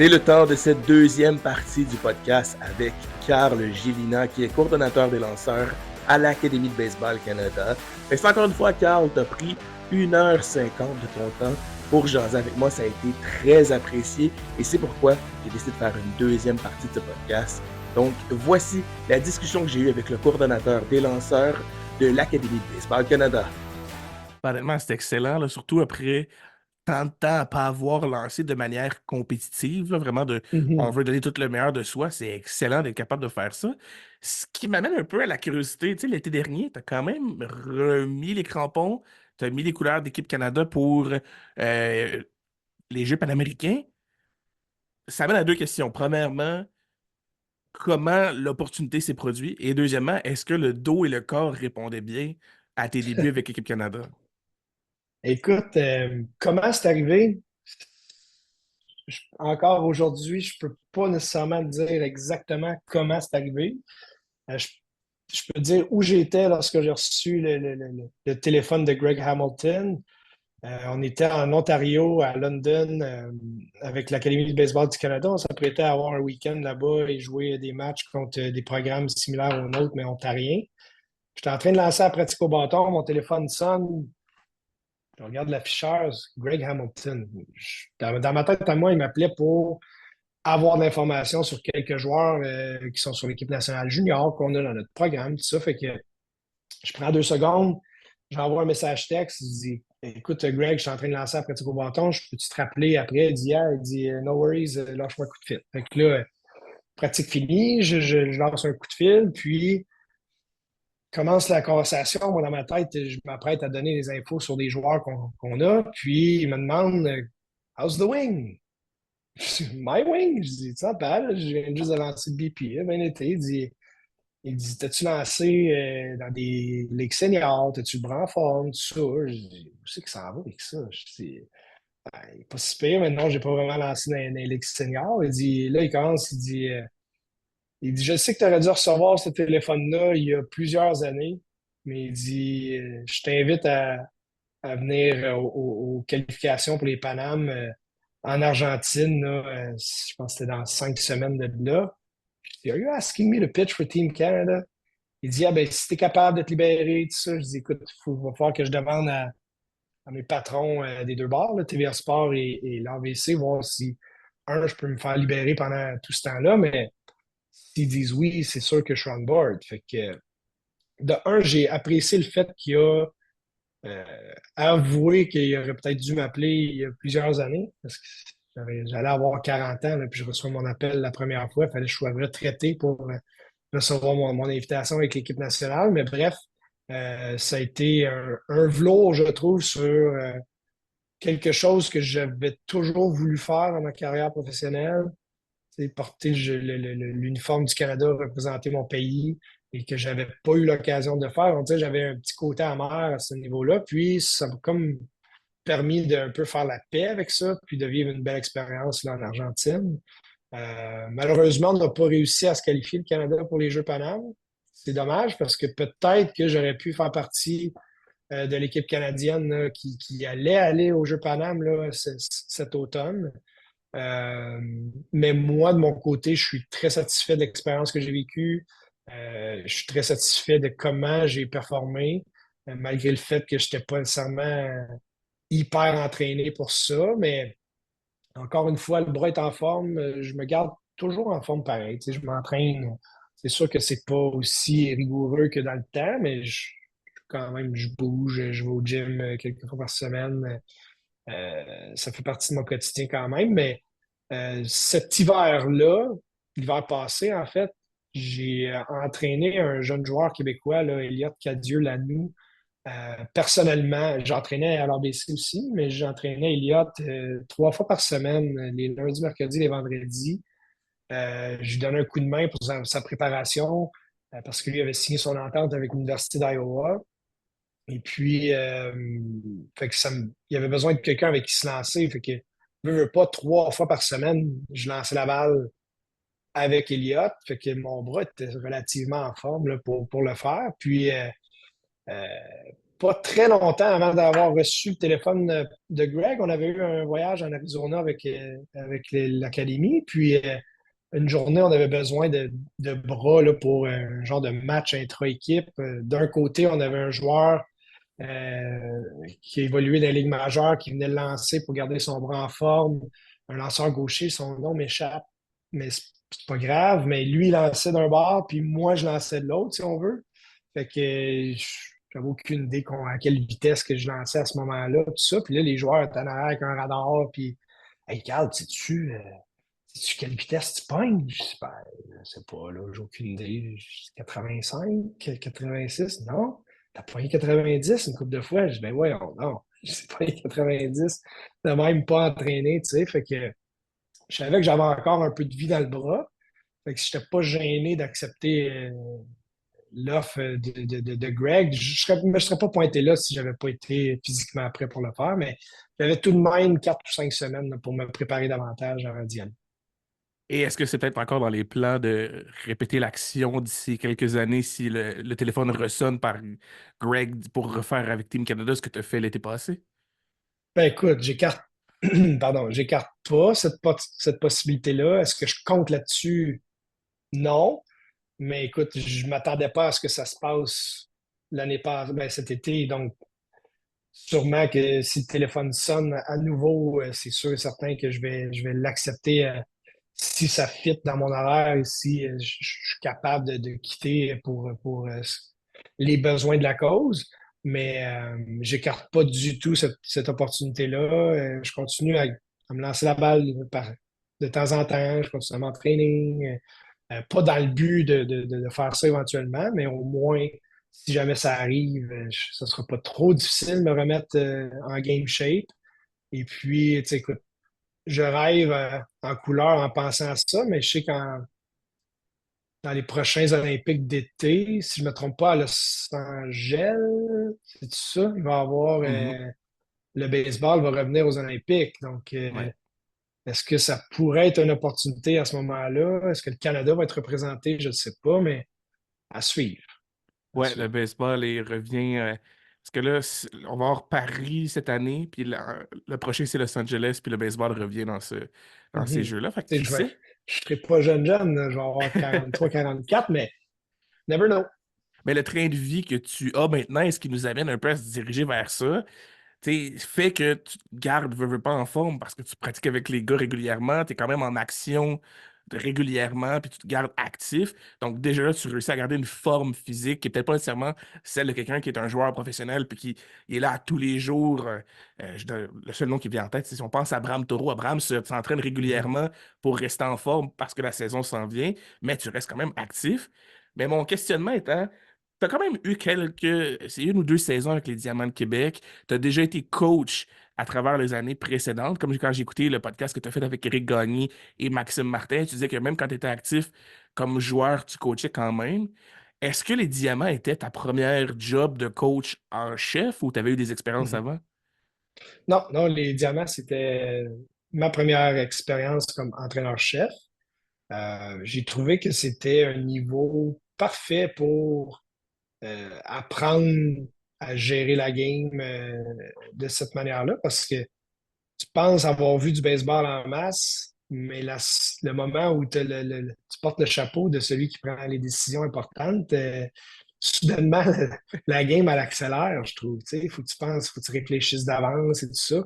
C'est le temps de cette deuxième partie du podcast avec Carl Gélina, qui est coordonnateur des lanceurs à l'Académie de baseball Canada. Et c'est encore une fois, Carl, tu as pris 1h50 de ton temps pour jaser avec moi. Ça a été très apprécié et c'est pourquoi j'ai décidé de faire une deuxième partie de ce podcast. Donc, voici la discussion que j'ai eue avec le coordonnateur des lanceurs de l'Académie de baseball Canada. Honnêtement, c'est excellent, là, surtout après tant de temps à ne pas avoir lancé de manière compétitive, là, vraiment on Mhm. veut donner tout le meilleur de soi, c'est excellent d'être capable de faire ça. Ce qui m'amène un peu à la curiosité, tu sais, l'été dernier, tu as quand même remis les crampons, tu as mis les couleurs d'équipe Canada pour les Jeux panaméricains. Ça amène à deux questions. Premièrement, comment l'opportunité s'est produite? Et deuxièmement, est-ce que le dos et le corps répondaient bien à tes débuts avec l'équipe Canada? Écoute, comment c'est arrivé? Encore aujourd'hui, je peux pas nécessairement dire exactement comment c'est arrivé. Je peux dire où j'étais lorsque j'ai reçu le téléphone de Greg Hamilton. On était en Ontario, à London, avec l'Académie de baseball du Canada. On s'apprêtait à avoir un week-end là-bas et jouer des matchs contre des programmes similaires aux nôtres, mais ontariens. J'étais en train de lancer la pratique au bâton, mon téléphone sonne. Je regarde l'afficheur, Greg Hamilton. Dans ma tête, à moi, il m'appelait pour avoir de l'information sur quelques joueurs qui sont sur l'équipe nationale junior qu'on a dans notre programme, tout ça. Fait que je prends 2 secondes, j'envoie un message texte, je dis écoute, Greg, je suis en train de lancer la pratique au bâton, je peux-tu te rappeler après? Il dit il dit no worries, lâche-moi un coup de fil. Fait que là, pratique finie, je lance un coup de fil, puis commence la conversation. Moi, dans ma tête, je m'apprête à donner des infos sur des joueurs qu'on a. Puis, il me demande How's the wing? Je dis, My wing? Je dis, ça va, je viens juste de lancer le BP, bien été. Il dit T'as-tu lancé dans des ligues seniors? T'as-tu le bras en forme? Tout ça. Je dis, où c'est que ça va avec ça? Je dis, il n'est pas si pire. Maintenant, je n'ai pas vraiment lancé dans les ligues seniors. Il dit, là, il commence, il dit, je sais que tu aurais dû recevoir ce téléphone-là il y a plusieurs années, mais il dit, je t'invite à venir aux qualifications pour les Panames en Argentine. Là, je pense que c'était dans 5 semaines de là. Je dis, Are you asking me to pitch for Team Canada? Il dit, ah ben, si tu es capable de te libérer, tout ça, je dis, écoute, va falloir que je demande à mes patrons des deux bars, là, TVA Sport et l'AVC, voir si, je peux me faire libérer pendant tout ce temps-là, mais s'ils disent oui, c'est sûr que je suis on board. Fait que, de un, j'ai apprécié le fait qu'il a avoué qu'il aurait peut-être dû m'appeler il y a plusieurs années, parce que j'allais avoir 40 ans, là, puis je reçois mon appel la première fois. Il fallait que je sois retraité pour recevoir mon invitation avec l'équipe nationale. Mais bref, ça a été un velours, je trouve, sur quelque chose que j'avais toujours voulu faire dans ma carrière professionnelle, c'est porter l'uniforme du Canada, représenter mon pays et que j'avais pas eu l'occasion de faire. On dirait que j'avais un petit côté amer à ce niveau-là. Puis ça m'a comme permis d'un peu faire la paix avec ça, puis de vivre une belle expérience là, en Argentine. Malheureusement, on n'a pas réussi à se qualifier le Canada pour les Jeux Paname. C'est dommage parce que peut-être que j'aurais pu faire partie de l'équipe canadienne là, qui allait aller aux Jeux Paname là, cet automne. Euh, mais moi, de mon côté, je suis très satisfait de l'expérience que j'ai vécue. Je suis très satisfait de comment j'ai performé, malgré le fait que je n'étais pas nécessairement hyper entraîné pour ça. Mais encore une fois, le bras est en forme. Je me garde toujours en forme pareil. Tu sais, je m'entraîne. C'est sûr que c'est pas aussi rigoureux que dans le temps, mais quand même, je bouge, je vais au gym quelques fois par semaine. Ça fait partie de mon quotidien quand même, mais cet hiver-là, l'hiver passé, en fait, j'ai entraîné un jeune joueur québécois, là, Elliot Cadieux-Lanoux. Personnellement, j'entraînais à l'ABC aussi, mais j'entraînais Elliot 3 fois par semaine, les lundis, mercredis, les vendredis. Je lui donnais un coup de main pour sa préparation parce que lui avait signé son entente avec l'Université d'Iowa. Et puis, fait que il y avait besoin de quelqu'un avec qui se lancer. Fait que, veux pas, 3 fois par semaine, je lançais la balle avec Elliott. Fait que mon bras était relativement en forme là, pour le faire. Puis, pas très longtemps avant d'avoir reçu le téléphone de Greg. On avait eu un voyage en Arizona avec l'académie. Puis une journée, on avait besoin de bras là, pour un genre de match intra-équipe. D'un côté, on avait un joueur qui a évolué dans la Ligue majeure, qui venait le lancer pour garder son bras en forme. Un lanceur gaucher, son nom m'échappe, mais c'est pas grave. Mais lui, il lançait d'un bord, puis moi, je lançais de l'autre, si on veut. Fait que j'avais aucune idée à quelle vitesse que je lançais à ce moment-là, tout ça. Puis là, les joueurs étaient en arrière avec un radar, puis hey, Carl, sais-tu quelle vitesse tu pognes? Je sais pas, je sais pas, là, j'ai aucune idée. 85, 86, non? T'as pogné 90 une couple de fois? Je dis, ben ouais, non, je sais pas 90. T'as même pas entraîné, tu sais. Fait que je savais que j'avais encore un peu de vie dans le bras. Fait que je n'étais pas gêné d'accepter l'offre de Greg. Je ne me serais pas pointé là si je n'avais pas été physiquement prêt pour le faire, mais j'avais tout de même 4 ou 5 semaines là, pour me préparer davantage avant d'y aller. Et est-ce que c'est peut-être encore dans les plans de répéter l'action d'ici quelques années si le téléphone ressonne par Greg pour refaire avec Team Canada ce que tu as fait l'été passé? Ben écoute, j'écarte pardon, j'écarte pas cette possibilité-là. Est-ce que je compte là-dessus? Non. Mais écoute, je ne m'attendais pas à ce que ça se passe l'année passée, ben, cet été. Donc, sûrement que si le téléphone sonne à nouveau, c'est sûr et certain que je vais l'accepter si ça fit dans mon horaire et si je suis capable de quitter pour les besoins de la cause. Mais j'écarte pas du tout cette opportunité-là. Je continue à me lancer la balle de temps en temps. Je continue à m'entraîner. Pas dans le but de faire ça éventuellement, mais au moins, si jamais ça arrive, ça sera pas trop difficile de me remettre en game shape. Et puis, tu sais, écoute, je rêve en couleur en pensant à ça, mais je sais qu'en dans les prochains Olympiques d'été, si je ne me trompe pas, à Los Angeles, c'est ça, il va y avoir Mhm. le baseball va revenir aux Olympiques. Donc, Ouais. est-ce que ça pourrait être une opportunité à ce moment-là? Est-ce que le Canada va être représenté? Je ne sais pas, mais à suivre. À Ouais, le suivre. baseball il revient. Parce que là, on va avoir Paris cette année, puis le prochain, c'est Los Angeles, puis le baseball revient dans ces Mhm. jeux-là. Fait que Tu sais, qui sait? je serai pas jeune, là, je vais avoir 43, 44, mais never know. Mais le train de vie que tu as maintenant, est-ce qui nous amène un peu à se diriger vers ça? Fait que tu te gardes, veux pas en forme parce que tu pratiques avec les gars régulièrement, tu es quand même en action régulièrement, puis tu te gardes actif. Donc déjà là, tu réussis à garder une forme physique qui est peut-être pas nécessairement celle de quelqu'un qui est un joueur professionnel puis qui il est là tous les jours. Le seul nom qui vient en tête, c'est si on pense à Abraham Taureau. Abraham s'entraîne Mhm. régulièrement pour rester en forme parce que la saison s'en vient, mais tu restes quand même actif. Mais mon questionnement étant, tu as quand même eu c'est une ou deux saisons avec les Diamants de Québec. Tu as déjà été coach à travers les années précédentes, comme quand j'ai écouté le podcast que tu as fait avec Eric Gagné et Maxime Martin, tu disais que même quand tu étais actif comme joueur, tu coachais quand même. Est-ce que les Diamants étaient ta première job de coach en chef ou tu avais eu des expériences Mhm. avant? Non, non, les Diamants, c'était ma première expérience comme entraîneur-chef. J'ai trouvé que c'était un niveau parfait pour apprendre à gérer la game de cette manière-là parce que tu penses avoir vu du baseball en masse, mais le moment où tu portes le chapeau de celui qui prend les décisions importantes, soudainement, la game, elle accélère, je trouve. Il faut que tu penses, il faut que tu réfléchisses d'avance et tout ça.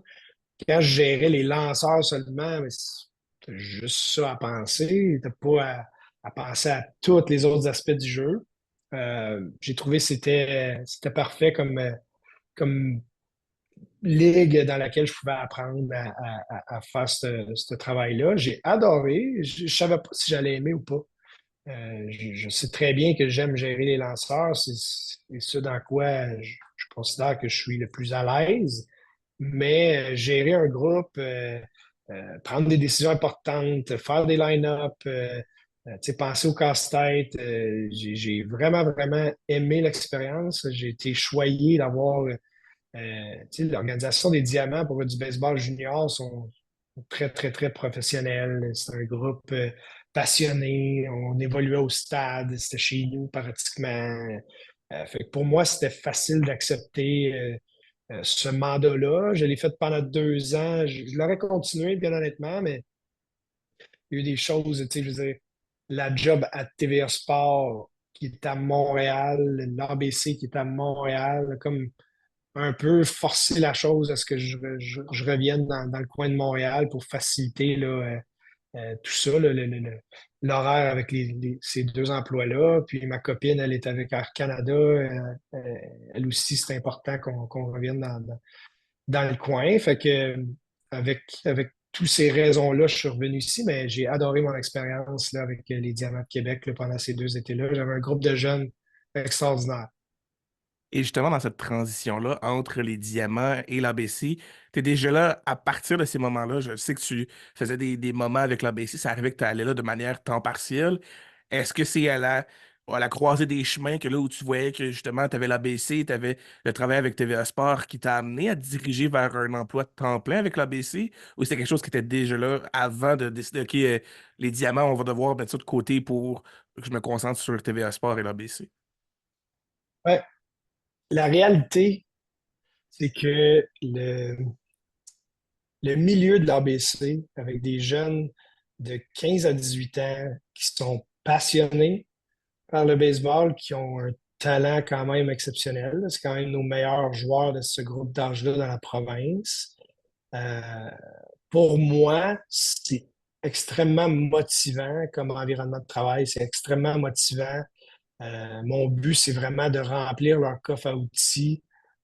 Quand je gérais les lanceurs seulement, mais t'as juste ça à penser. T'as pas à penser à tous les autres aspects du jeu. J'ai trouvé que c'était parfait comme ligue dans laquelle je pouvais apprendre à faire ce travail-là. J'ai adoré. Je ne savais pas si j'allais aimer ou pas. Je sais très bien que j'aime gérer les lanceurs. C'est ce dans quoi je considère que je suis le plus à l'aise. Mais gérer un groupe, prendre des décisions importantes, faire des line-up, tu sais, penser au casse-tête, j'ai vraiment, vraiment aimé l'expérience. J'ai été choyé d'avoir tu sais, l'organisation des Diamants pour du baseball junior sont très, très, très professionnels. C'est un groupe passionné. On évoluait au stade. C'était chez nous pratiquement. Fait que pour moi, c'était facile d'accepter ce mandat-là. Je l'ai fait pendant 2 ans. Je l'aurais continué, bien honnêtement, mais il y a eu des choses, tu sais, je veux dire, la job à TVA Sport qui est à Montréal, l'ABC qui est à Montréal, comme un peu forcer la chose à ce que je revienne dans le coin de Montréal pour faciliter là, tout ça, là, l'horaire avec ces 2 emplois-là. Puis ma copine, elle est avec Air Canada. Elle aussi, c'est important qu'on revienne dans le coin. Fait que avec toutes ces raisons-là, je suis revenu ici, mais j'ai adoré mon expérience là, avec les Diamants de Québec là, pendant ces 2 étés-là. J'avais un groupe de jeunes extraordinaire. Et justement, dans cette transition-là, entre les diamants et l'ABC, tu es déjà là à partir de ces moments-là. Je sais que tu faisais des moments avec l'ABC, ça arrivait que tu allais là de manière temps partiel. Est-ce que c'est à la croisée des chemins que là où tu voyais que justement tu avais l'ABC, tu avais le travail avec TVA Sport qui t'a amené à te diriger vers un emploi de temps plein avec l'ABC, ou c'était quelque chose qui était déjà là avant de décider, OK, les diamants, on va devoir mettre ça de côté pour que je me concentre sur TVA Sport et l'ABC? Ouais, la réalité, c'est que le milieu de l'ABC, avec des jeunes de 15 à 18 ans qui sont passionnés par le baseball, qui ont un talent quand même exceptionnel. C'est quand même nos meilleurs joueurs de ce groupe d'âge-là dans la province. Euh, pour moi, c'est extrêmement motivant comme environnement de travail. C'est extrêmement motivant. Mon but, c'est vraiment de remplir leur coffre à outils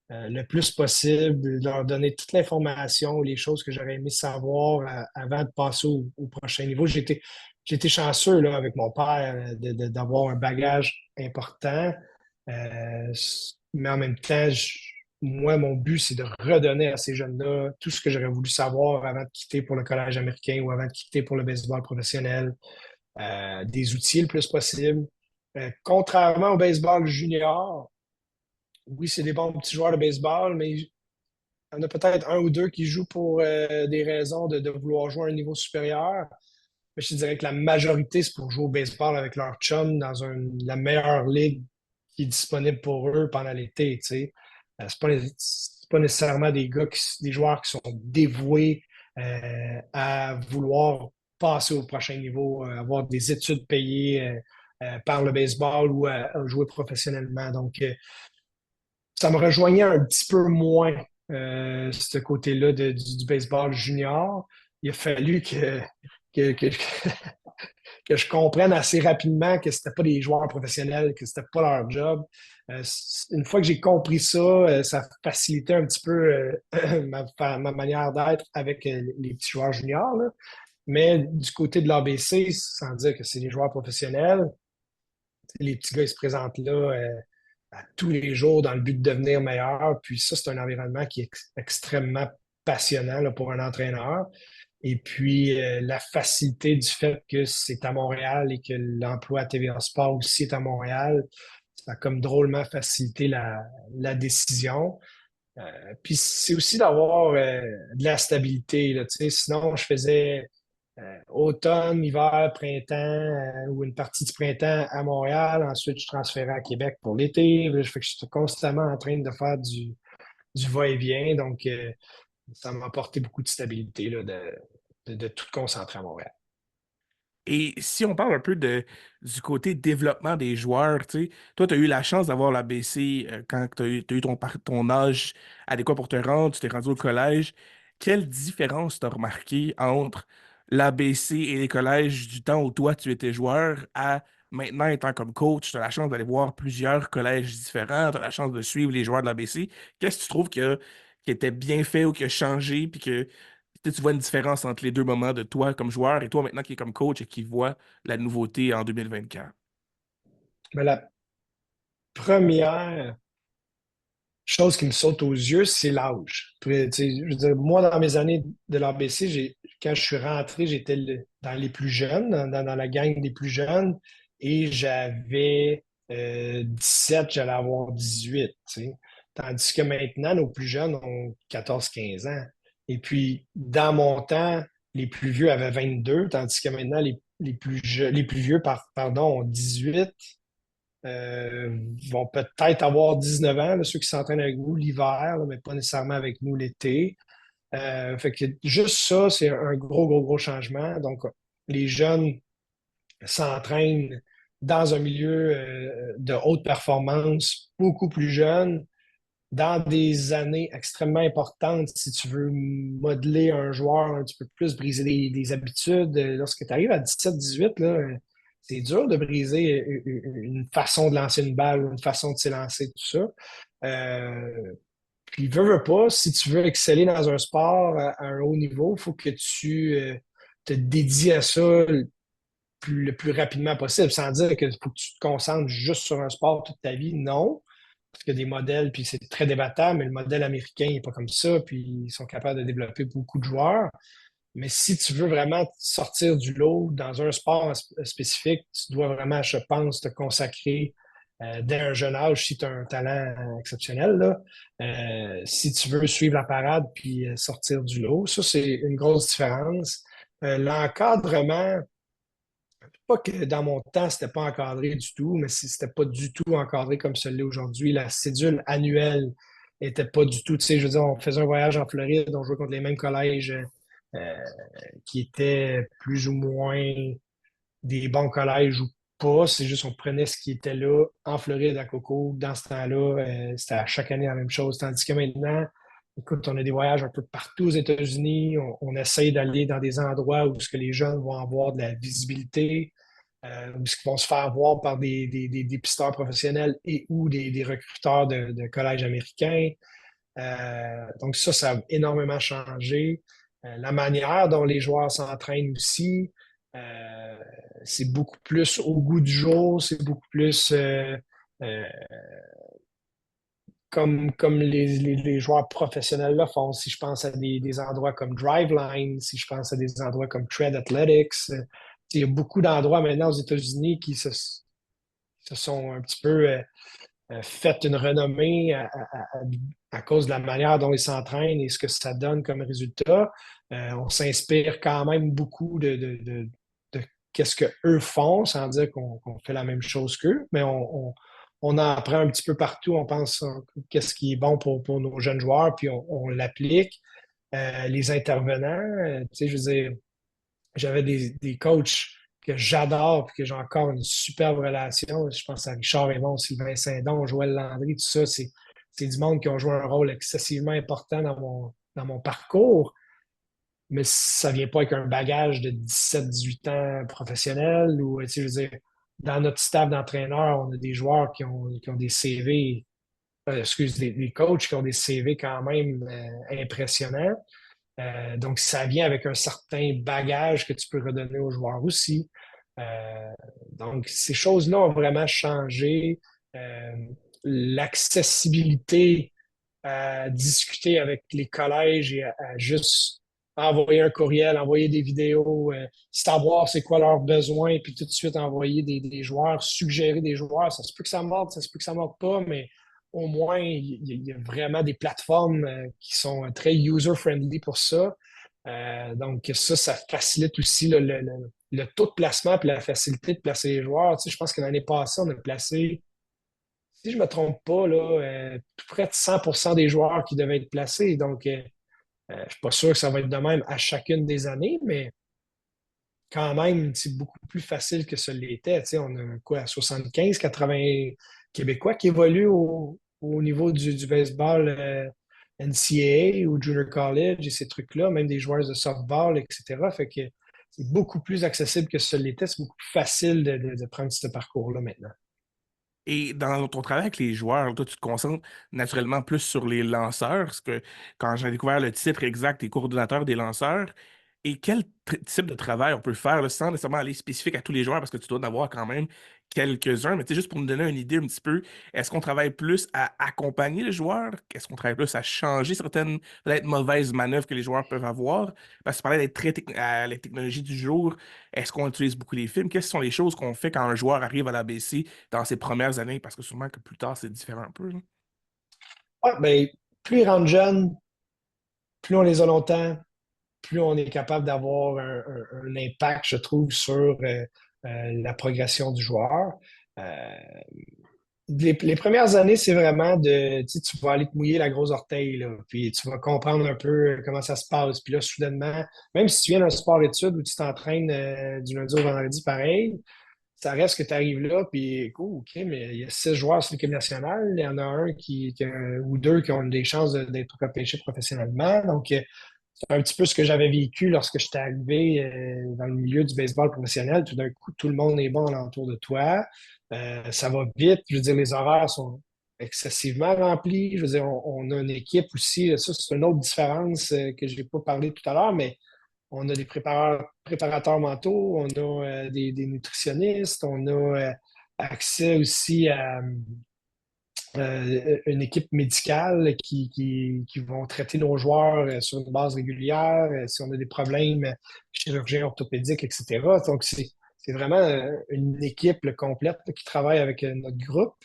le plus possible, de leur donner toute l'information, les choses que j'aurais aimé savoir avant de passer au prochain niveau. J'ai été chanceux là, avec mon père d'avoir un bagage important, euh, mais en même temps, moi, mon but, c'est de redonner à ces jeunes-là tout ce que j'aurais voulu savoir avant de quitter pour le collège américain ou avant de quitter pour le baseball professionnel, des outils le plus possible. Contrairement au baseball junior, oui, c'est des bons petits joueurs de baseball, mais il y en a peut-être un ou deux qui jouent pour des raisons de vouloir jouer à un niveau supérieur. Mais je te dirais que la majorité, c'est pour jouer au baseball avec leur chum dans la meilleure ligue qui est disponible pour eux pendant l'été. Tu sais. C'est pas nécessairement des joueurs qui sont dévoués à vouloir passer au prochain niveau, avoir des études payées par le baseball ou à jouer professionnellement. Donc, ça me rejoignait un petit peu moins, ce côté-là du baseball junior. Il a fallu que, que, que je comprenne assez rapidement que c'était pas des joueurs professionnels, que c'était pas leur job. Une fois que j'ai compris ça, ça facilitait un petit peu ma manière d'être avec les petits joueurs juniors, là. Mais du côté de l'ABC, sans dire que c'est des joueurs professionnels, les petits gars, ils se présentent là à tous les jours dans le but de devenir meilleur. Puis ça, c'est un environnement qui est extrêmement passionnant là, pour un entraîneur. Et puis, la facilité du fait que c'est à Montréal et que l'emploi à TVA Sport aussi est à Montréal, ça a comme drôlement facilité la décision. Puis c'est aussi d'avoir de la stabilité. Là, tu sais. Sinon, je faisais automne, hiver, printemps ou une partie du printemps à Montréal. Ensuite, je transférais à Québec pour l'été. Là, fait que j'étais constamment en train de faire du va-et-vient. Donc, ça m'a apporté beaucoup de stabilité là, de tout concentrer à Montréal. Et si on parle un peu du côté développement des joueurs, tu sais, toi, tu as eu la chance d'avoir l'ABC quand t'as eu ton âge adéquat pour te rendre, tu t'es rendu au collège. Quelle différence t'as remarqué entre l'ABC et les collèges du temps où toi, tu étais joueur à maintenant étant comme coach, tu as la chance d'aller voir plusieurs collèges différents, tu as la chance de suivre les joueurs de l'ABC. Qu'est-ce que tu trouves qui était bien fait ou qui a changé, puis que tu vois une différence entre les deux moments de toi comme joueur et toi maintenant qui est comme coach et qui voit la nouveauté en 2024? Mais la première chose qui me saute aux yeux, c'est l'âge. Tu sais, je veux dire, moi, dans mes années de l'ABC, quand je suis rentré, j'étais dans les plus jeunes, dans la gang des plus jeunes, et j'avais 17, j'allais avoir 18. Tu sais. Tandis que maintenant, nos plus jeunes ont 14, 15 ans. Et puis, dans mon temps, les plus vieux avaient 22, tandis que maintenant, les plus vieux pardon, ont 18. vont peut-être avoir 19 ans, là, ceux qui s'entraînent avec nous l'hiver, là, mais pas nécessairement avec nous l'été. Fait que juste ça, c'est un gros changement. Donc, les jeunes s'entraînent dans un milieu de haute performance, beaucoup plus jeune, dans des années extrêmement importantes, si tu veux modeler un joueur un petit peu plus, briser des habitudes. Lorsque tu arrives à 17-18, là, c'est dur de briser une façon de lancer une balle, une façon de s'élancer, tout ça. Puis, veux pas, si tu veux exceller dans un sport à un haut niveau, il faut que tu te dédies à ça le plus rapidement possible, sans dire qu'il faut que tu te concentres juste sur un sport toute ta vie. Non, parce qu'il y a des modèles, puis c'est très débattable, mais le modèle américain n'est pas comme ça, puis ils sont capables de développer beaucoup de joueurs. Mais si tu veux vraiment sortir du lot dans un sport spécifique, tu dois vraiment, je pense, te consacrer dès un jeune âge si tu as un talent exceptionnel, là. Si tu veux suivre la parade puis sortir du lot. Ça, c'est une grosse différence. L'encadrement, pas que dans mon temps, c'était pas encadré du tout, mais c'était pas du tout encadré comme ce l'est aujourd'hui. La cédule annuelle était pas du tout. Tu sais, je veux dire, on faisait un voyage en Floride, on jouait contre les mêmes collèges euh, qui étaient plus ou moins des bons collèges ou pas. C'est juste on prenait ce qui était là en Floride à Coco. Dans ce temps-là, c'était à chaque année la même chose. Tandis que maintenant, écoute, on a des voyages un peu partout aux États-Unis. On essaye d'aller dans des endroits où ce que les jeunes vont avoir de la visibilité, où ce qu'ils vont se faire voir par des pisteurs professionnels et ou des recruteurs de collèges américains. Donc ça a énormément changé. La manière dont les joueurs s'entraînent aussi, euh, c'est beaucoup plus au goût du jour, c'est beaucoup plus euh, comme les joueurs professionnels le font. Si je pense à des endroits comme Driveline, si je pense à des endroits comme Tread Athletics, il y a beaucoup d'endroits maintenant aux États-Unis qui se sont un petit peu fait une renommée à cause de la manière dont ils s'entraînent et ce que ça donne comme résultat. On s'inspire quand même beaucoup de qu'est-ce qu'eux font, sans dire qu'on fait la même chose qu'eux, mais on en apprend un petit peu partout. On pense qu'est-ce qui est bon pour nos jeunes joueurs, puis on l'applique. Les intervenants, tu sais, je veux dire, j'avais des coachs que j'adore et que j'ai encore une superbe relation. Je pense à Richard Raymond, Sylvain Saint-Don, Joël Landry, tout ça. C'est du monde qui ont joué un rôle excessivement important dans mon parcours, mais ça ne vient pas avec un bagage de 17-18 ans professionnel. Ou, tu sais, je veux dire, dans notre staff d'entraîneurs, on a des joueurs qui ont des CV, des coachs qui ont des CV quand même impressionnants. Donc, ça vient avec un certain bagage que tu peux redonner aux joueurs aussi. Euh, donc, ces choses-là ont vraiment changé. Euh, L'accessibilité à discuter avec les collèges et à juste envoyer un courriel, envoyer des vidéos, savoir c'est quoi leurs besoins, puis tout de suite envoyer des joueurs, suggérer des joueurs. Ça se peut que ça morde, ça se peut que ça morde pas, mais au moins, il y a vraiment des plateformes qui sont très user-friendly pour ça. Donc, ça facilite aussi le taux de placement et la facilité de placer les joueurs. Tu sais, je pense que l'année passée, on a placé, si je ne me trompe pas, là, tout près de 100% des joueurs qui devaient être placés. Donc, je ne suis pas sûr que ça va être de même à chacune des années, mais quand même, c'est beaucoup plus facile que ce l'était. Tu sais, on a quoi, 75, 80 Québécois qui évoluent au niveau du baseball NCAA ou Junior College et ces trucs-là, même des joueurs de softball, etc. Fait que c'est beaucoup plus accessible que ce l'était. C'est beaucoup plus facile de prendre ce parcours-là maintenant. Et dans ton travail avec les joueurs, toi, tu te concentres naturellement plus sur les lanceurs, parce que quand j'ai découvert le titre exact, t'es coordonnateur des lanceurs, et quel type de travail on peut faire là, sans nécessairement aller spécifique à tous les joueurs, parce que tu dois en avoir quand même quelques-uns, mais tu sais, juste pour me donner une idée un petit peu, est-ce qu'on travaille plus à accompagner les joueurs? Est-ce qu'on travaille plus à changer certaines peut-être mauvaises manœuvres que les joueurs peuvent avoir? Parce que tu parlais d'être très à la technologie du jour, est-ce qu'on utilise beaucoup les films? Quelles sont les choses qu'on fait quand un joueur arrive à l'ABC dans ses premières années? Parce que sûrement que plus tard, c'est différent un peu, là. Ah, ben, plus ils rentrent jeunes, plus on les a longtemps, plus on est capable d'avoir un impact, je trouve, sur la progression du joueur. Euh, Les premières années, c'est vraiment tu vas aller te mouiller la grosse orteil, là, puis tu vas comprendre un peu comment ça se passe. Puis là, soudainement, même si tu viens d'un sport-études où tu t'entraînes du lundi au vendredi pareil, ça reste que tu arrives là, puis cool, OK, mais il y a 6 joueurs sur l'équipe nationale, il y en a un ou deux qui ont des chances d'être repêchés professionnellement. Donc, c'est un petit peu ce que j'avais vécu lorsque j'étais arrivé dans le milieu du baseball professionnel. Tout d'un coup, tout le monde est bon alentour de toi. Ça va vite. Je veux dire, les horaires sont excessivement remplis. Je veux dire, on a une équipe aussi. Ça, c'est une autre différence que je n'ai pas parlé tout à l'heure, mais on a des préparateurs mentaux, on a des nutritionnistes, on a accès aussi à une équipe médicale qui vont traiter nos joueurs sur une base régulière, si on a des problèmes chirurgiens orthopédiques, etc. Donc, c'est vraiment une équipe là, complète là, qui travaille avec notre groupe.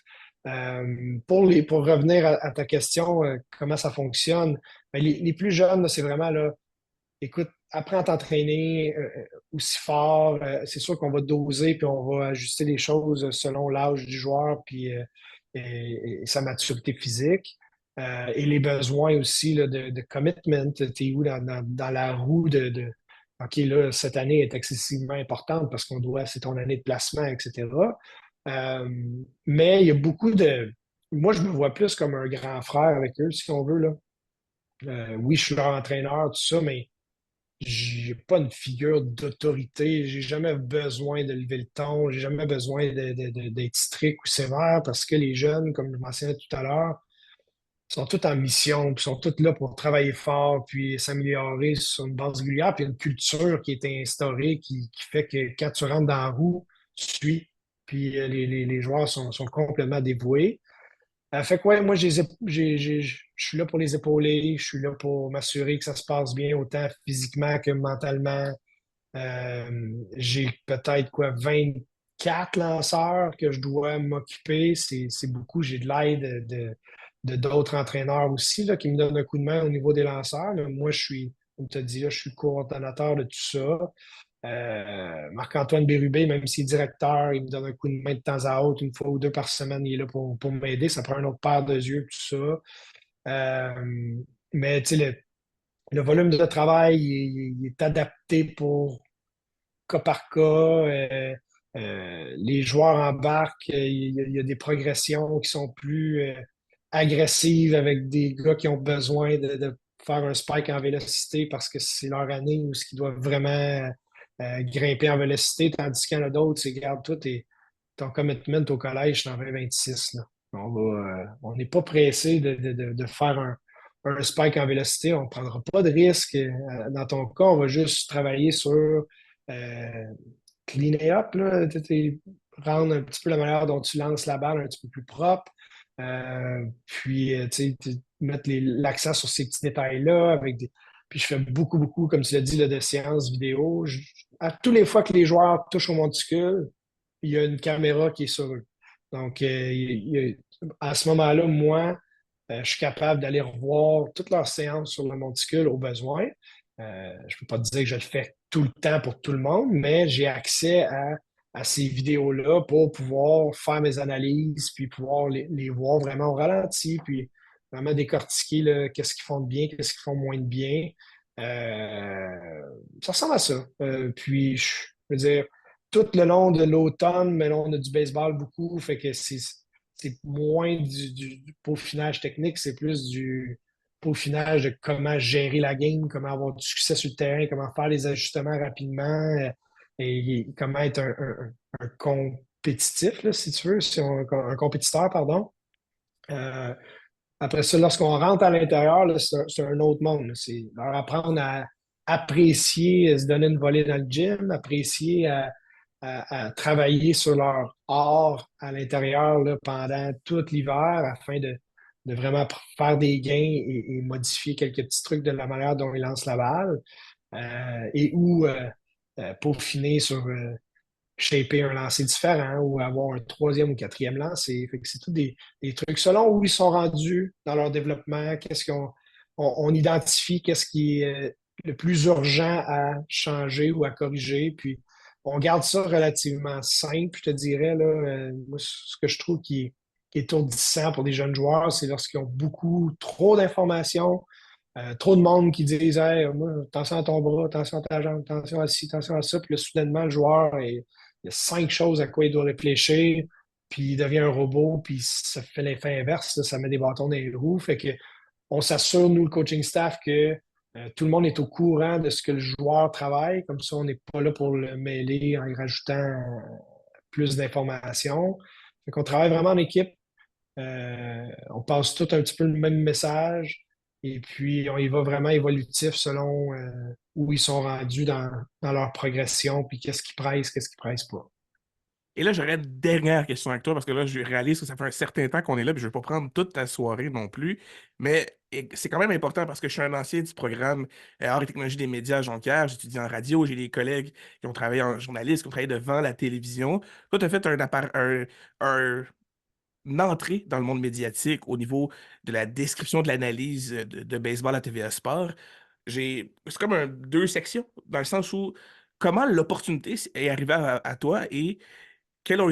Pour revenir à ta question, comment ça fonctionne, ben, les plus jeunes, là, c'est vraiment là, écoute, apprends à t'entraîner aussi fort. C'est sûr qu'on va doser puis on va ajuster les choses selon l'âge du joueur puis et sa maturité physique. Et les besoins aussi là, de commitment. T'es où dans la roue OK, là, cette année est excessivement importante parce qu'on doit, c'est ton année de placement, etc. Euh, mais il y a beaucoup de. Moi, je me vois plus comme un grand frère avec eux, si on veut, là. Oui, je suis leur entraîneur, tout ça, mais j'ai pas une figure d'autorité. J'ai jamais besoin de lever le ton. J'ai jamais besoin d'être strict ou sévère parce que les jeunes, comme je mentionnais tout à l'heure, sont tous en mission, puis sont tous là pour travailler fort, puis s'améliorer sur une base régulière, puis il y a une culture qui est instaurée qui fait que quand tu rentres dans la roue, tu suis, puis les joueurs sont complètement dévoués. Fait que ouais, moi, je suis là pour les épauler, je suis là pour m'assurer que ça se passe bien, autant physiquement que mentalement. J'ai peut-être quoi, 24 lanceurs que je dois m'occuper. C'est beaucoup. J'ai de l'aide de d'autres entraîneurs aussi là, qui me donnent un coup de main au niveau des lanceurs. Là. Moi, comme tu as dit, là, je suis coordonnateur de tout ça. Marc-Antoine Bérubé, même s'il est directeur, il me donne un coup de main de temps à autre, une fois ou deux par semaine, il est là pour m'aider. Ça prend un autre paire de yeux, tout ça. Mais tu sais, le volume de travail, il est adapté pour cas par cas. Les joueurs embarquent. Il y a des progressions qui sont plus agressives avec des gars qui ont besoin de faire un spike en vélocité parce que c'est leur année où ils doivent vraiment grimper en vélocité, tandis qu'il y en a d'autres, c'est garde tout et ton commitment au collège, c'est en 2026. Là. On n'est pas pressé de faire un spike en vélocité. On ne prendra pas de risque. Dans ton cas, on va juste travailler sur cleaner up, là, rendre un petit peu la manière dont tu lances la balle un petit peu plus propre. Puis, mettre l'accent sur ces petits détails-là. Puis, je fais beaucoup, beaucoup, comme tu l'as dit, là, de séances vidéo. À tous les fois que les joueurs touchent au monticule, il y a une caméra qui est sur eux. Donc, à ce moment-là, moi, je suis capable d'aller revoir toutes leurs séances sur le monticule au besoin. Je ne peux pas te dire que je le fais tout le temps pour tout le monde, mais j'ai accès à ces vidéos-là pour pouvoir faire mes analyses, puis pouvoir les voir vraiment au ralenti, puis vraiment décortiquer là, qu'est-ce qu'ils font de bien, qu'est-ce qu'ils font moins de bien. Ça ressemble à ça. Puis, je veux dire, tout le long de l'automne, mais là, on a du baseball beaucoup, fait que c'est moins du peaufinage technique, c'est plus du peaufinage de comment gérer la game, comment avoir du succès sur le terrain, comment faire les ajustements rapidement et comment être un compétitif, là, si tu veux, un compétiteur, pardon. Euh, Après ça, lorsqu'on rentre à l'intérieur, là, c'est un autre monde. Là. C'est leur apprendre à apprécier, se donner une volée dans le gym, apprécier à travailler sur leur art à l'intérieur là, pendant tout l'hiver afin de vraiment faire des gains et modifier quelques petits trucs de la manière dont ils lancent la balle et ou peaufiner sur shaper un lancer différent ou avoir un troisième ou quatrième lancer. Fait que c'est tout des trucs selon où ils sont rendus dans leur développement, qu'est-ce on identifie, qu'est-ce qui est le plus urgent à changer ou à corriger, puis on garde ça relativement simple, je te dirais, là, moi, ce que je trouve qui est étourdissant pour des jeunes joueurs, c'est lorsqu'ils ont trop d'informations, trop de monde qui disent hey, moi, attention à ton bras, attention à ta jambe, attention à ci, attention à ça. Puis là, soudainement, le joueur, il y a 5 choses à quoi il doit réfléchir, puis il devient un robot, puis ça fait l'effet inverse, là, ça met des bâtons dans les roues. Fait que on s'assure, nous, le coaching staff, que tout le monde est au courant de ce que le joueur travaille. Comme ça, on n'est pas là pour le mêler en y rajoutant plus d'informations. Fait qu'on travaille vraiment en équipe. On passe tout un petit peu le même message. Et puis, on y va vraiment évolutif selon où ils sont rendus dans leur progression, puis qu'est-ce qu'ils pressent pas. Et là, j'aurais une dernière question avec toi parce que là, je réalise que ça fait un certain temps qu'on est là, puis je ne vais pas prendre toute ta soirée non plus. Mais c'est quand même important parce que je suis un ancien du programme Arts et technologies des médias à Jonquière. J'étudie en radio, j'ai des collègues qui ont travaillé en journaliste, qui ont travaillé devant la télévision. Toi, tu as fait une entrée dans le monde médiatique au niveau de la description de l'analyse de baseball à TVA Sport. C'est comme deux sections, dans le sens où comment l'opportunité est arrivée à toi et quels ont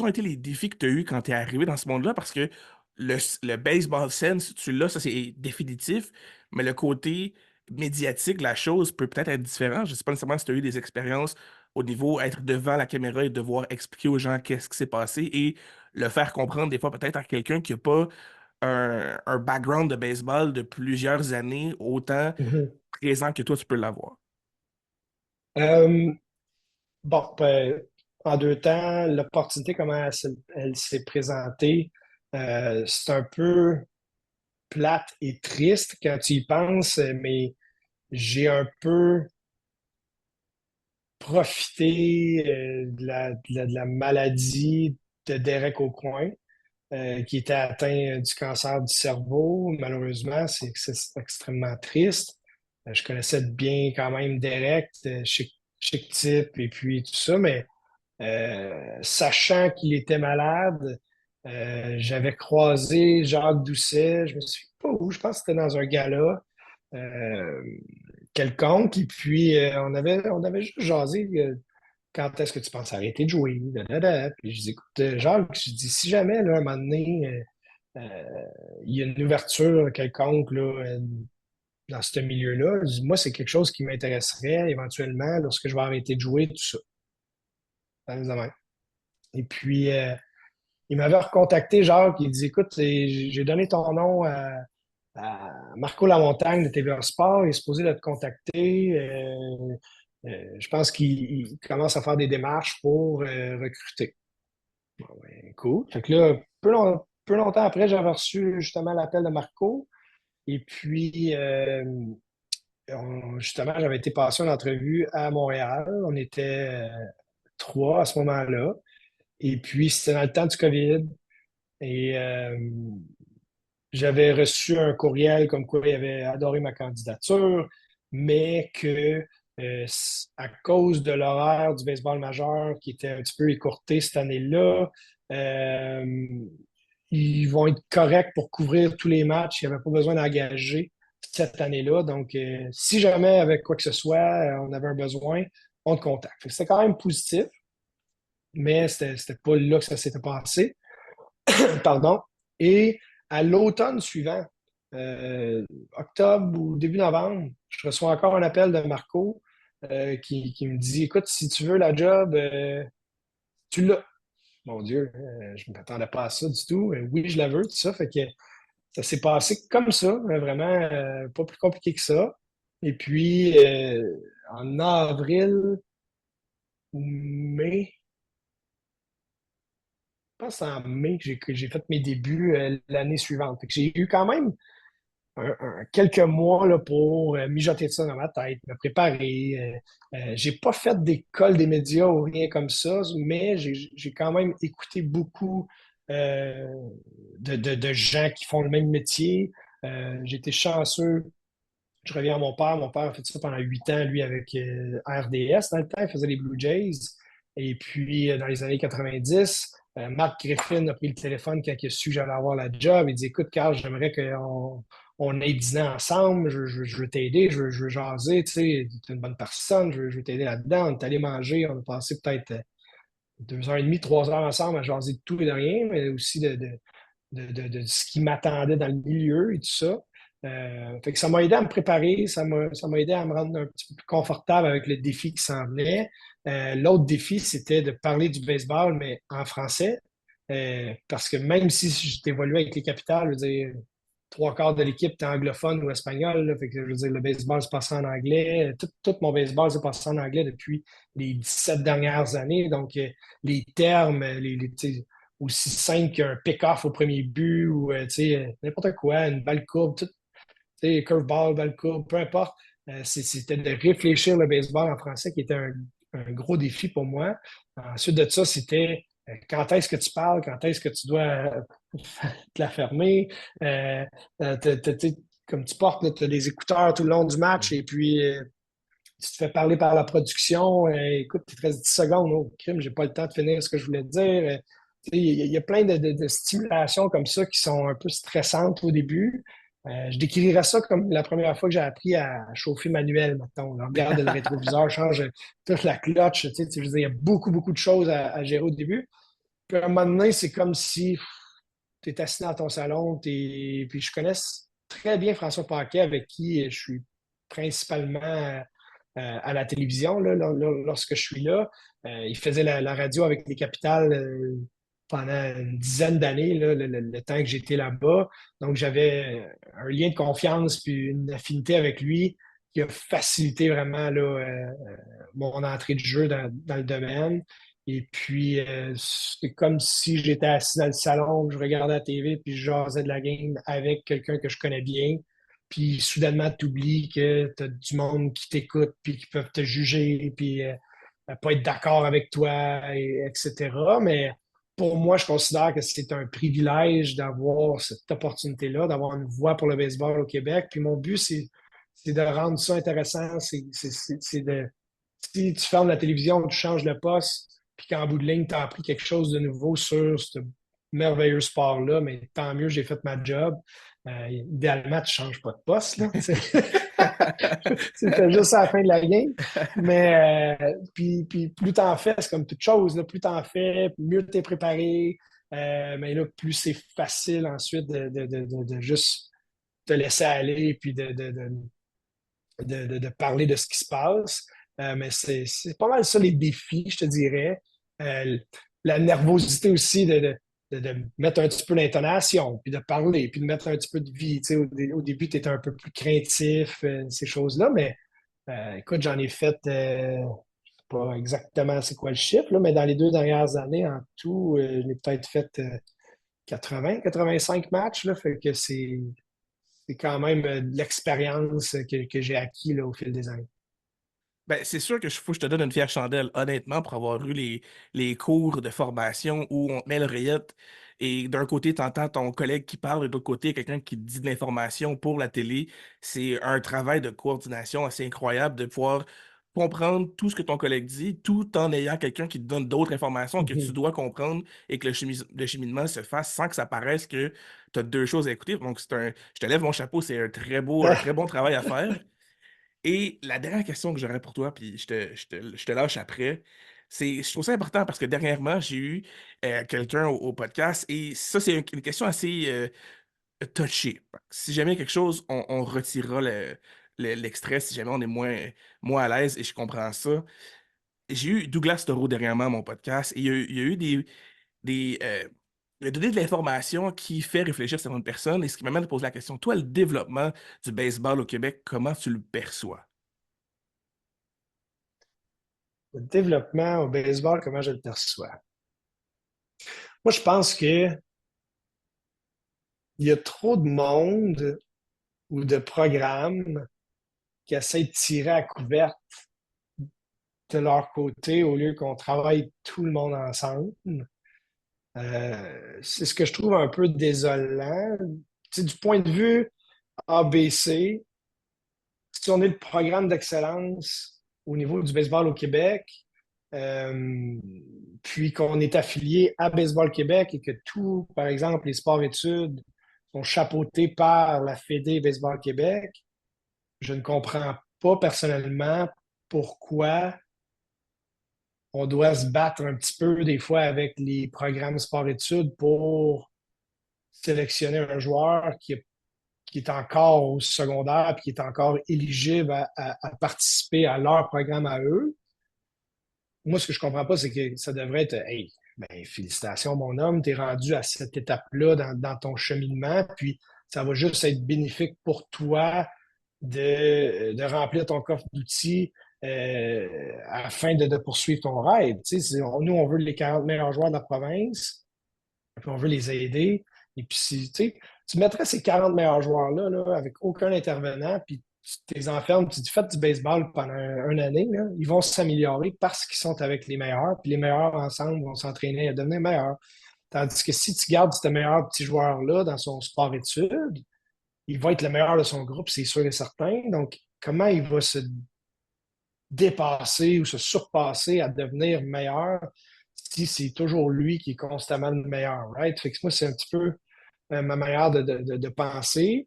été les défis que tu as eus quand tu es arrivé dans ce monde-là? Parce que le baseball sense, tu l'as, ça c'est définitif, mais le côté médiatique de la chose peut peut-être être différent. Je ne sais pas nécessairement si tu as eu des expériences au niveau être devant la caméra et devoir expliquer aux gens qu'est-ce qui s'est passé et le faire comprendre des fois peut-être à quelqu'un qui n'a pas un background de baseball de plusieurs années autant Mhm. présent que toi tu peux l'avoir. Euh, bon, ben, en 2 temps, l'opportunité, comment elle s'est présentée, c'est un peu plate et triste quand tu y penses, mais j'ai un peu profité de la maladie de Derek Aucoin, qui était atteint du cancer du cerveau. Malheureusement, c'est extrêmement triste. Je connaissais bien quand même Derek, chic type et puis tout ça, mais sachant qu'il était malade, j'avais croisé Jacques Doucet, je me souviens pas où, je pense que c'était dans un gala euh, quelconque, et puis on avait juste jasé, quand est-ce que tu penses arrêter de jouer? Da. Puis je dis, écoute, Jacques, je dis, si jamais, là, un moment donné, il y a une ouverture quelconque là, dans ce milieu-là, je dis, moi, c'est quelque chose qui m'intéresserait éventuellement lorsque je vais arrêter de jouer, tout ça. Dans les domaines. Et puis, il m'avait recontacté, Jacques, il dit, écoute, j'ai donné ton nom à Marco Lamontagne de TVA Sport, il est supposé de te contacter. Je pense qu'il commence à faire des démarches pour recruter. Bon, ben, cool. Fait que là, peu longtemps après, j'avais reçu justement l'appel de Marco. Et puis, justement, j'avais été passer une entrevue à Montréal. On était 3 à ce moment-là. Et puis, c'était dans le temps du COVID. Et j'avais reçu un courriel comme quoi il avait adoré ma candidature, mais que à cause de l'horaire du baseball majeur qui était un petit peu écourté cette année-là, euh, ils vont être corrects pour couvrir tous les matchs. Il n'y avait pas besoin d'engager cette année-là. Donc, si jamais avec quoi que ce soit, on avait un besoin, on te contacte. C'était quand même positif, mais c'était pas là que ça s'était passé. Pardon. Et à l'automne suivant, euh, octobre ou début novembre, je reçois encore un appel de Marco qui me dit, écoute, si tu veux la job, tu l'as. Mon Dieu, je ne m'attendais pas à ça du tout. Oui, je la veux, tout ça. Fait que ça s'est passé comme ça, vraiment pas plus compliqué que ça. Et puis, en avril, mai, je pense en mai que j'ai fait mes débuts l'année suivante. Fait que j'ai eu quand même quelques mois là, pour mijoter de ça dans ma tête, me préparer. J'ai pas fait d'école des médias ou rien comme ça, mais j'ai quand même écouté beaucoup euh, de gens qui font le même métier. J'ai été chanceux. Je reviens à mon père. Mon père a fait ça pendant 8 ans, lui, avec RDS dans le temps. Il faisait les Blue Jays. Et puis, dans les années 90, Mark Griffin a pris le téléphone quand il a su que j'allais avoir la job. Il dit, écoute, Carl, j'aimerais qu'on ait dîné ensemble. Je veux t'aider, je veux jaser. Tu sais, tu es une bonne personne, je veux t'aider là-dedans. On est allé manger. On a passé peut-être 2h30, 3 heures ensemble à jaser de tout et de rien, mais aussi de ce qui m'attendait dans le milieu et tout ça. Fait que ça m'a aidé à me préparer, ça m'a aidé à me rendre un petit peu plus confortable avec le défi qui s'en venait. L'autre défi, c'était de parler du baseball, mais en français. Parce que même si j'évoluais avec les capitales, je veux dire, trois quarts de l'équipe était anglophone ou espagnol. Là, fait que, je veux dire, le baseball se passait en anglais. Tout mon baseball se passait en anglais depuis les 17 dernières années. Donc, les termes, tu sais, aussi simples qu'un pick-off au premier but ou tu sais, n'importe quoi, une balle courbe, tout, tu sais, curveball, balle courbe, peu importe. C'était de réfléchir le baseball en français qui était un gros défi pour moi. Ensuite de ça, c'était quand est-ce que tu parles, quand est-ce que tu dois te la fermer. Euh, comme tu portes, tu as des écouteurs tout le long du match et puis tu te fais parler par la production. Écoute, il te reste 10 secondes. Oh, crime, j'ai pas le temps de finir ce que je voulais te dire. Il y a plein de stimulations comme ça qui sont un peu stressantes au début. Je décrirais ça comme la première fois que j'ai appris à chauffer manuel, mettons. On regarde le rétroviseur, change toute la clutch. Je veux dire, il y a beaucoup, beaucoup de choses à gérer au début. Puis à un moment donné, c'est comme si tu es assis dans ton salon. Puis je connais très bien François Paquet, avec qui je suis principalement à la télévision lorsque je suis là. Il faisait la radio avec les Capitales pendant une dizaine d'années, le temps que j'étais là-bas. Donc, j'avais un lien de confiance puis une affinité avec lui qui a facilité vraiment là, mon entrée de jeu dans le domaine. Et puis, c'est comme si j'étais assis dans le salon, je regardais la TV, puis je jasais de la game avec quelqu'un que je connais bien. Puis, soudainement, tu oublies que tu as du monde qui t'écoute, puis qui peuvent te juger, puis pas être d'accord avec toi, etc. Mais pour moi, je considère que c'est un privilège d'avoir cette opportunité-là, d'avoir une voix pour le baseball au Québec. Puis, mon but, c'est de rendre ça intéressant. C'est de, si tu fermes la télévision, tu changes le poste, puis qu'en bout de ligne, tu as appris quelque chose de nouveau sur ce merveilleux sport-là, mais tant mieux, j'ai fait ma job. Idéalement, tu ne changes pas de poste, là. C'était juste à la fin de la game. Mais puis plus tu en fais, c'est comme toute chose, là, plus tu en fais, mieux tu es préparé. Mais là, plus c'est facile ensuite de juste te laisser aller puis de parler de ce qui se passe. Mais c'est pas mal ça les défis, je te dirais. La nervosité aussi de mettre un petit peu l'intonation, puis de parler, puis de mettre un petit peu de vie. Tu sais, au début, tu étais un peu plus craintif, ces choses-là, mais écoute, j'en ai fait, je sais pas exactement c'est quoi le chiffre, là, mais dans les 2 dernières années, en tout, je l'ai peut-être fait 80, 85 matchs, là, fait que c'est quand même de l'expérience que j'ai acquis là, au fil des années. Ben, c'est sûr que faut que je te donne une fière chandelle, honnêtement, pour avoir eu les cours de formation où on te met l'oreillette et d'un côté, tu entends ton collègue qui parle et de l'autre côté, quelqu'un qui te dit de l'information pour la télé. C'est un travail de coordination assez incroyable de pouvoir comprendre tout ce que ton collègue dit tout en ayant quelqu'un qui te donne d'autres informations que tu Mhm. dois comprendre et que le cheminement se fasse sans que ça paraisse que tu as deux choses à écouter. Donc, je te lève mon chapeau, c'est un très bon travail à faire. Et la dernière question que j'aurais pour toi, puis je te lâche après, je trouve ça important parce que dernièrement, j'ai eu quelqu'un au podcast et ça, c'est une question assez touchée. Si jamais quelque chose, on retirera l'extrait si jamais on est moins à l'aise et je comprends ça. J'ai eu Douglas Toro dernièrement à mon podcast et il y a eu des il a donné de l'information qui fait réfléchir certaines personnes et ce qui m'amène à poser la question, toi, le développement du baseball au Québec, comment tu le perçois? Le développement au baseball, comment je le perçois? Moi, je pense que il y a trop de monde ou de programmes qui essaient de tirer à couvert de leur côté au lieu qu'on travaille tout le monde ensemble. C'est ce que je trouve un peu désolant. Tu sais, du point de vue ABC, si on est le programme d'excellence au niveau du baseball au Québec, euh, puis qu'on est affilié à Baseball Québec et que tout, par exemple, les sports-études sont chapeautés par la Fédé Baseball Québec, je ne comprends pas personnellement pourquoi on doit se battre un petit peu des fois avec les programmes sport-études pour sélectionner un joueur qui est encore au secondaire et qui est encore éligible à participer à leur programme à eux. Moi, ce que je comprends pas, c'est que ça devrait être hey, ben, félicitations, mon homme, tu es rendu à cette étape-là dans ton cheminement, puis ça va juste être bénéfique pour toi de remplir ton coffre d'outils afin de poursuivre ton rêve. Tu sais, nous, on veut les 40 meilleurs joueurs de la province, puis on veut les aider. Et puis, si, tu sais, tu mettrais ces 40 meilleurs joueurs-là là, avec aucun intervenant, puis tu les enfermes, tu dis faites du baseball pendant une année, là, ils vont s'améliorer parce qu'ils sont avec les meilleurs, puis les meilleurs ensemble vont s'entraîner à devenir meilleurs. Tandis que si tu gardes ce meilleur petit joueur-là dans son sport-études, il va être le meilleur de son groupe, c'est sûr et certain. Donc, comment il va se dépasser ou se surpasser à devenir meilleur si c'est toujours lui qui est constamment le meilleur, right? Fait que moi, c'est un petit peu ma manière de penser.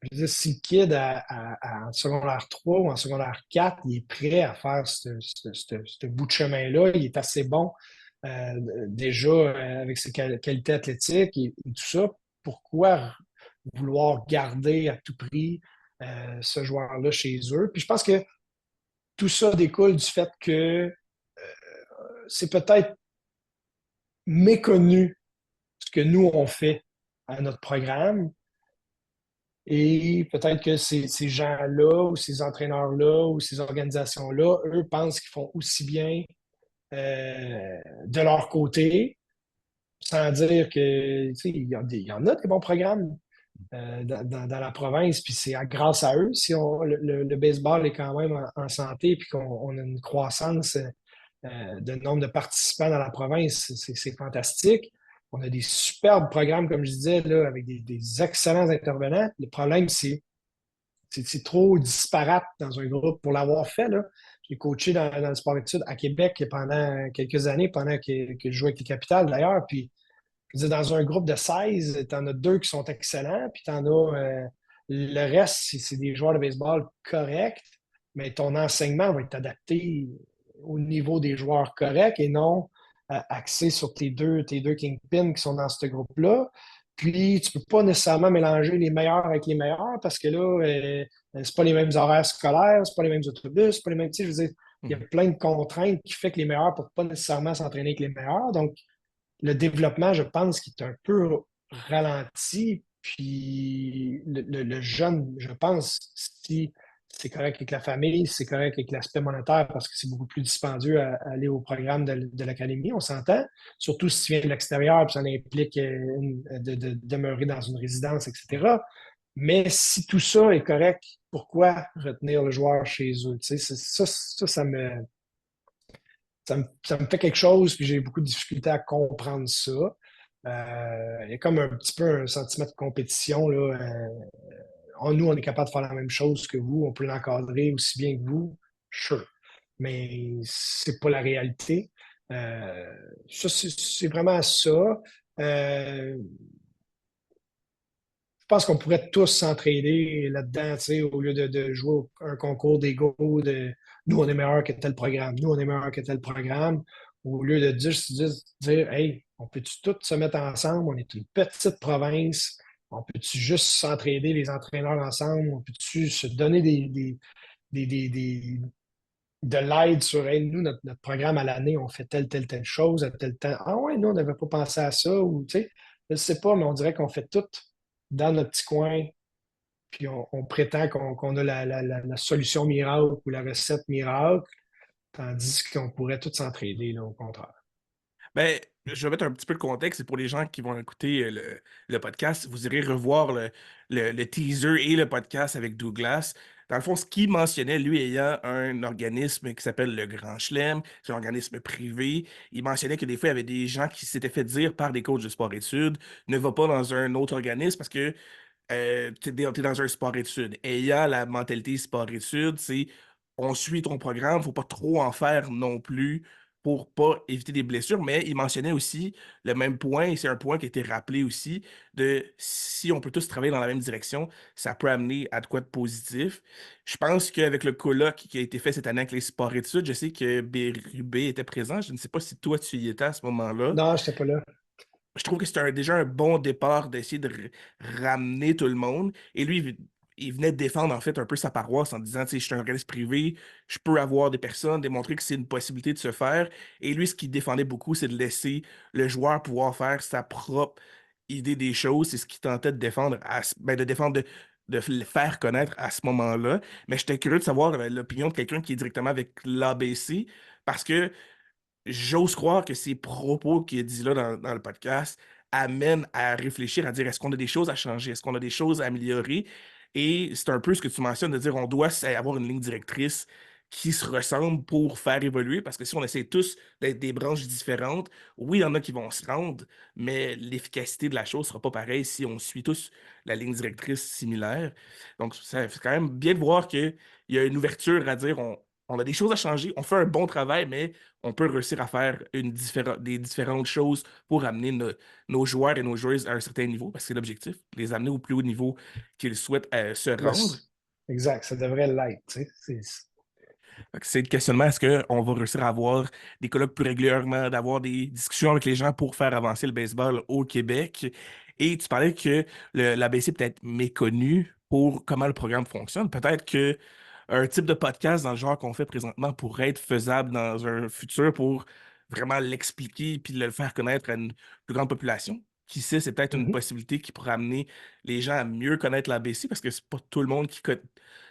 Je veux dire, si le kid en secondaire 3 ou en secondaire 4, il est prêt à faire ce bout de chemin-là, il est assez bon déjà avec ses qualités athlétiques et tout ça, pourquoi vouloir garder à tout prix ce joueur-là chez eux? Puis je pense que tout ça découle du fait que c'est peut-être méconnu ce que nous, on fait à notre programme. Et peut-être que ces gens-là, ou ces entraîneurs-là, ou ces organisations-là, eux, pensent qu'ils font aussi bien de leur côté, sans dire que, tu sais, il y en a des bons programmes dans la province, puis c'est grâce à eux si le baseball est quand même en santé, puis qu'on a une croissance de nombre de participants dans la province, c'est fantastique. On a des superbes programmes, comme je disais, là, avec des excellents intervenants. Le problème, c'est trop disparate dans un groupe pour l'avoir fait. Là. J'ai coaché dans le sport-études à Québec pendant quelques années, pendant que je jouais avec les Capitales d'ailleurs. Puis, je veux dire, dans un groupe de 16, tu en as deux qui sont excellents, puis tu en as le reste, c'est des joueurs de baseball corrects, mais ton enseignement va être adapté au niveau des joueurs corrects et non axé sur tes deux kingpins qui sont dans ce groupe-là. Puis, tu peux pas nécessairement mélanger les meilleurs avec les meilleurs parce que là, c'est pas les mêmes horaires scolaires, c'est pas les mêmes autobus, c'est pas les mêmes. Tu sais, je veux dire, il y a plein de contraintes qui fait que les meilleurs ne peuvent pas nécessairement s'entraîner avec les meilleurs. Donc, le développement, je pense, qui est un peu ralenti. Puis le jeune, je pense, si c'est correct avec la famille, c'est correct avec l'aspect monétaire parce que c'est beaucoup plus dispendieux à aller au programme de l'académie, on s'entend. Surtout si tu viens de l'extérieur, puis ça implique de demeurer dans une résidence, etc. Mais si tout ça est correct, pourquoi retenir le joueur chez eux? Tu sais, ça me fait quelque chose, puis j'ai beaucoup de difficultés à comprendre ça. Il y a comme un petit peu un sentiment de compétition. Là. Nous, on est capable de faire la même chose que vous, on peut l'encadrer aussi bien que vous, sure. Mais c'est pas la réalité. Ça, c'est vraiment ça. Euh, je pense qu'on pourrait tous s'entraider là-dedans, tu sais, au lieu de jouer un concours d'ego, de nous, on est meilleur que tel programme, nous, on est meilleur que tel programme, au lieu de dire hey, on peut-tu tous se mettre ensemble, on est une petite province, on peut-tu juste s'entraider les entraîneurs ensemble, on peut-tu se donner des de l'aide sur hey, nous, notre programme à l'année, on fait telle chose à tel temps. Ah ouais, nous, on n'avait pas pensé à ça, ou tu sais, je ne sais pas, mais on dirait qu'on fait tout dans notre petit coin, puis on prétend qu'on a la solution miracle ou la recette miracle, tandis qu'on pourrait tous s'entraider, là, au contraire. Ben, je vais mettre un petit peu le contexte. Et pour les gens qui vont écouter le podcast, vous irez revoir le teaser et le podcast avec Douglas. Dans le fond, ce qu'il mentionnait, lui ayant un organisme qui s'appelle le Grand Chelem, c'est un organisme privé, il mentionnait que des fois, il y avait des gens qui s'étaient fait dire par des coachs de sport-études, ne va pas dans un autre organisme parce que t'es dans un sport-études. Ayant la mentalité sport-études, c'est on suit ton programme, faut pas trop en faire non plus pour pas éviter des blessures, mais il mentionnait aussi le même point, et c'est un point qui a été rappelé aussi, de si on peut tous travailler dans la même direction, ça peut amener à de quoi de positif. Je pense qu'avec le colloque qui a été fait cette année avec les sports-études, je sais que Bérubé était présent, je ne sais pas si toi tu y étais à ce moment-là. Non, je n'étais pas là. je trouve que c'était déjà un bon départ d'essayer de ramener tout le monde. Et lui, il venait défendre en fait un peu sa paroisse en disant, tu sais, je suis un organisme privé, je peux avoir des personnes, démontrer que c'est une possibilité de se faire. Et lui, ce qu'il défendait beaucoup, c'est de laisser le joueur pouvoir faire sa propre idée des choses. C'est ce qu'il tentait de défendre, de défendre, de le faire connaître à ce moment-là. Mais j'étais curieux de savoir l'opinion de quelqu'un qui est directement avec l'ABC parce que j'ose croire que ces propos qu'il a dit là dans le podcast amènent à réfléchir, à dire est-ce qu'on a des choses à changer, est-ce qu'on a des choses à améliorer? Et c'est un peu ce que tu mentionnes, de dire on doit avoir une ligne directrice qui se ressemble pour faire évoluer, parce que si on essaie tous d'être des branches différentes, oui, il y en a qui vont se rendre, mais l'efficacité de la chose ne sera pas pareille si on suit tous la ligne directrice similaire. Donc, ça fait quand même bien de voir qu'il y a une ouverture à dire on a des choses à changer, on fait un bon travail, mais on peut réussir à faire des différentes choses pour amener nos joueurs et nos joueuses à un certain niveau, parce que c'est l'objectif, les amener au plus haut niveau qu'ils souhaitent se rendre. Exact, ça devrait l'être. Fait que c'est le questionnement, est-ce qu'on va réussir à avoir des colloques plus régulièrement, d'avoir des discussions avec les gens pour faire avancer le baseball au Québec? Et tu parlais que l'ABC peut être méconnu pour comment le programme fonctionne. Peut-être que un type de podcast dans le genre qu'on fait présentement pourrait être faisable dans un futur pour vraiment l'expliquer puis le faire connaître à une plus grande population. Qui sait, c'est peut-être une Mhm. possibilité qui pourrait amener les gens à mieux connaître l'ABC parce que c'est pas tout le monde qui connaît.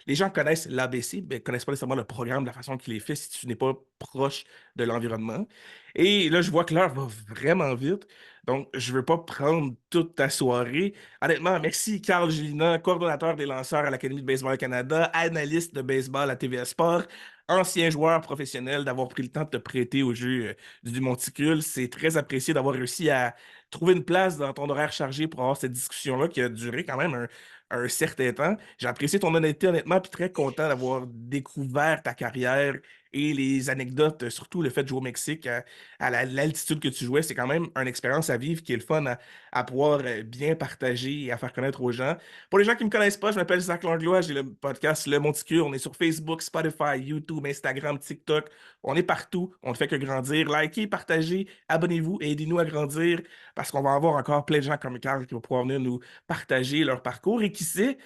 Les gens connaissent l'ABC, mais ne connaissent pas nécessairement le programme, de la façon qu'il est fait si tu n'es pas proche de l'environnement. Et là, je vois que l'heure va vraiment vite. Donc, je ne veux pas prendre toute ta soirée. Honnêtement, merci Carl Gélina, coordonnateur des lanceurs à l'Académie de baseball Canada, analyste de baseball à TVA Sport, ancien joueur professionnel, d'avoir pris le temps de te prêter au jeu du Monticule. C'est très apprécié d'avoir réussi à trouver une place dans ton horaire chargé pour avoir cette discussion-là qui a duré quand même un certain temps. J'ai apprécié ton honnêteté, honnêtement, puis très content d'avoir découvert ta carrière et les anecdotes, surtout le fait de jouer au Mexique à l'altitude que tu jouais. C'est quand même une expérience à vivre qui est le fun à pouvoir bien partager et à faire connaître aux gens. Pour les gens qui ne me connaissent pas, je m'appelle Zach Langlois, j'ai le podcast Le Monticule. On est sur Facebook, Spotify, YouTube, Instagram, TikTok. On est partout. On ne fait que grandir. Likez, partagez, abonnez-vous et aidez-nous à grandir parce qu'on va avoir encore plein de gens comme Carl qui vont pouvoir venir nous partager leur parcours. Et qui sait,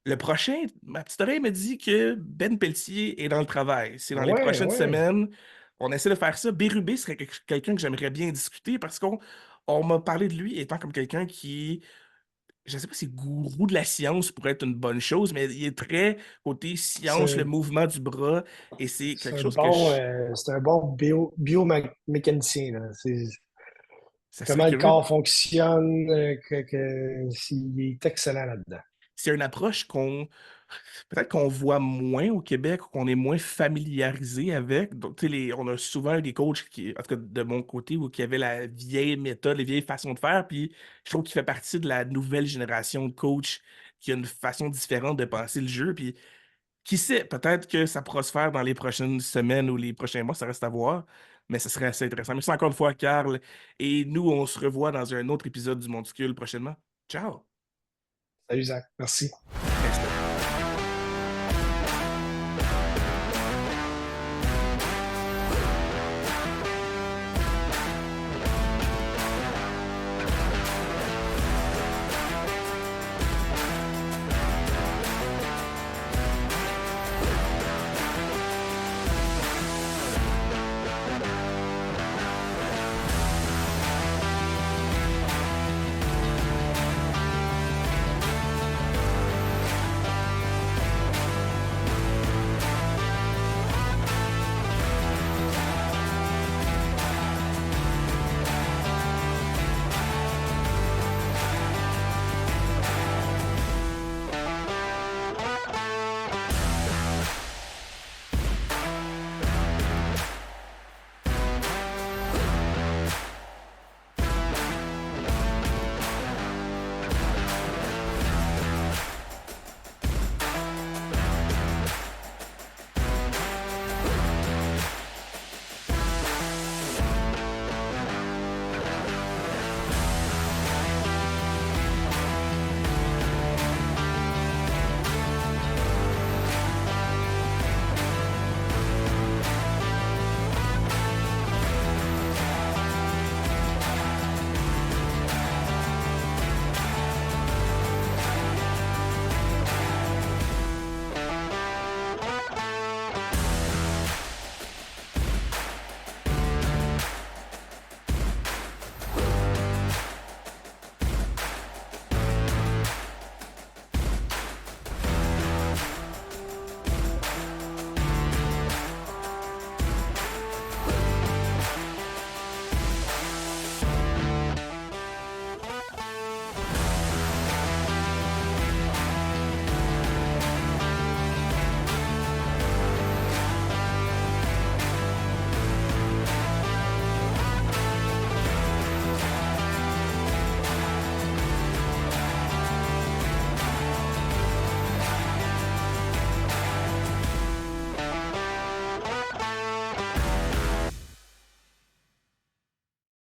le prochain, ma petite oreille me dit que Ben Pelletier est dans le travail. C'est dans les Ouais, prochaines ouais. semaines. On essaie de faire ça. Bérubé serait quelqu'un que j'aimerais bien discuter parce qu'on m'a parlé de lui étant comme quelqu'un qui, je ne sais pas si gourou de la science pourrait être une bonne chose, mais il est très côté science, le C'est mouvement du bras, et c'est quelque chose que c'est un bon biomécanicien, là. C'est ça serait comment le curieux. corps fonctionne, il est excellent là-dedans. C'est une approche peut-être qu'on voit moins au Québec ou qu'on est moins familiarisé avec. Donc, tu sais, on a souvent des coachs qui, en tout cas de mon côté, où qui avaient la vieille méthode, les vieilles façons de faire. Puis je trouve qu'il fait partie de la nouvelle génération de coachs qui a une façon différente de penser le jeu. Puis qui sait, peut-être que ça pourra se faire dans les prochaines semaines ou les prochains mois, ça reste à voir. Mais ce serait assez intéressant. Merci encore une fois, Carl. Et nous, on se revoit dans un autre épisode du Monticule prochainement. Ciao! Salut Zach, merci.